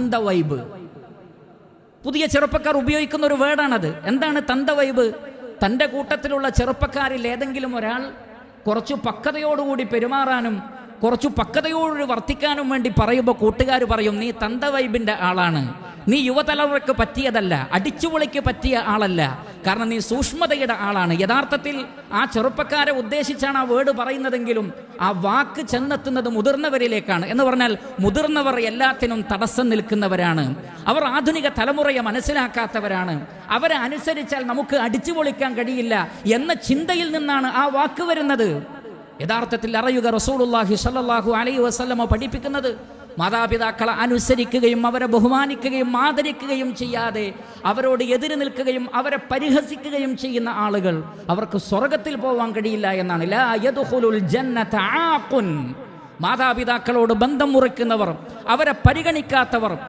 തന്തവൈബ്. പുതിയ ചെറുപ്പക്കാർ ഉപയോഗിക്കുന്ന ഒരു വേർഡാണത്. എന്താണ് തന്തവൈബ്? തൻ്റെ കൂട്ടത്തിലുള്ള ചെറുപ്പക്കാരിൽ ഏതെങ്കിലും ഒരാൾ കുറച്ചു പക്വതയോടുകൂടി പെരുമാറാനും കുറച്ചു പക്വതയോട് വർത്തിക്കാനും വേണ്ടി പറയുമ്പോൾ കൂട്ടുകാർ പറയും, നീ തന്തവൈബിൻ്റെ ആളാണ്, നീ യുവതലമുറയ്ക്ക് പറ്റിയതല്ല, അടിച്ചുപൊളിക്ക് പറ്റിയ ആളല്ല, കാരണം നീ സൂക്ഷ്മതയുടെ ആളാണ്. യഥാർത്ഥത്തിൽ ആ ചെറുപ്പക്കാരെ ഉദ്ദേശിച്ചാണ് ആ വേർഡ് പറയുന്നതെങ്കിലും ആ വാക്ക് ചെന്നെത്തുന്നത് മുതിർന്നവരിലേക്കാണ്. എന്ന് പറഞ്ഞാൽ മുതിർന്നവർ എല്ലാത്തിനും തടസ്സം നിൽക്കുന്നവരാണ്, അവർ ആധുനിക തലമുറയെ മനസ്സിലാക്കാത്തവരാണ്, അവരെ അനുസരിച്ചാൽ നമുക്ക് അടിച്ചുപൊളിക്കാൻ കഴിയില്ല എന്ന ചിന്തയിൽ നിന്നാണ് ആ വാക്ക് വരുന്നത്. യഥാർത്ഥത്തിൽ അറിയുക, റസൂലുള്ളാഹി സ്വല്ലല്ലാഹു അലൈഹി വസല്ലമ പഠിപ്പിക്കുന്നത് മാതാപിതാക്കളെ അനുസരിക്കുകയും അവരെ ബഹുമാനിക്കുകയും ആദരിക്കുകയും ചെയ്യാതെ അവരോട് എതിര് നിൽക്കുകയും അവരെ പരിഹസിക്കുകയും ചെയ്യുന്ന ആളുകൾ അവർക്ക് സ്വർഗത്തിൽ പോകാൻ കഴിയില്ല എന്നാണ്. ലാ യദ്ഖുലുൽ ജന്നത ആഖുൻ. മാതാപിതാക്കളോട് ബന്ധം മുറിക്കുന്നവർ, അവരെ പരിഗണിക്കാത്തവർ,